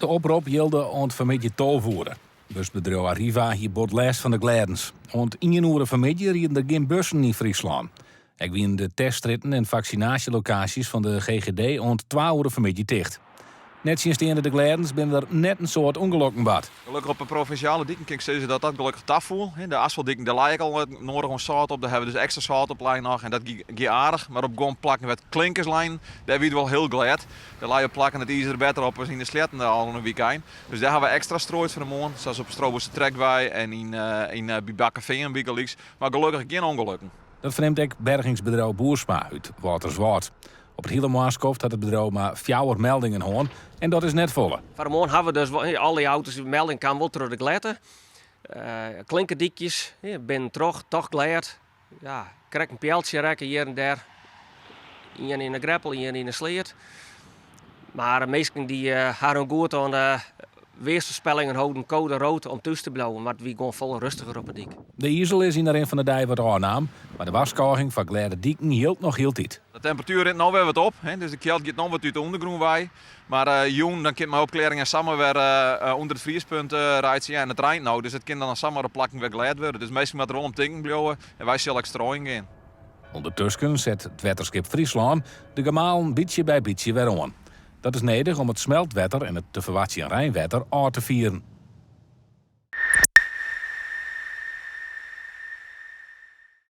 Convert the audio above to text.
De oproep hielde aan het familie tolvoeren. Busbedrijf Arriva hier bot last van de gladens. Want in een uur familie rieden er geen bussen in Friesland. Ik wien de testritten en vaccinatielocaties van de GGD ont 2 uur familie dicht. Net sinds de einde de gladens ben er net een soort ongelukken bad. Gelukkig op een provinciale dikken zien ze dat gelukkig tafel. De asfaltdikken, daar lijkt al nodig om zout op. Daar hebben we dus extra zout op lijn nog. En dat gaat aardig. Maar op gewoon plakken met klinkerslijn, daar wie wel heel glad. Daar lijken plakken het ijzer beter op als in de sletten al een weekend. Dus daar hebben we extra strooid voor de morgen. Zoals op Strobose Trekwij en in Bibakcafé en Wiekeliks. Maar gelukkig geen ongelukken. Dat verneemt ook bergingsbedrijf Boersma uit Waterswaard. Op het hele Maaskoft had het bedrijf maar 4 meldingen hoorn en dat is net volle. Vanmorgen hebben we dus al die auto's die melding kan wel terug de gletten. Klinkerdikjes, ben toch glad. Ja, krijg een pijltje rekken hier en daar. Eén in de greppel, één in de sleet. Maar de meesten die hebben goed aan de weersvoorspellingen houden code rood om thuis te blijven. Maar wie gewoon vol rustiger op het dik. De ijzel is in de van de dij wat aannaam, maar de waskoging van glade dieken hield nog heel tijd. De temperatuur rent nou weer wat op, dus de kelt gaat nog wat uit de ondergrond bij. Maar jong, dan kan mijn opklaring en samen weer onder het vriespunt rijden en het rijdt nou. Dus het kan dan samen de plakken weer glad worden. Dus meestal moet er wel om dingen blijven en wij zullen extra gaan. Ondertussen zet het weterschip Friesland de gemalen beetje bij beetje weer aan. Dat is nodig om het smeltwetter en het te verwachten Rijnwetter aan te vieren.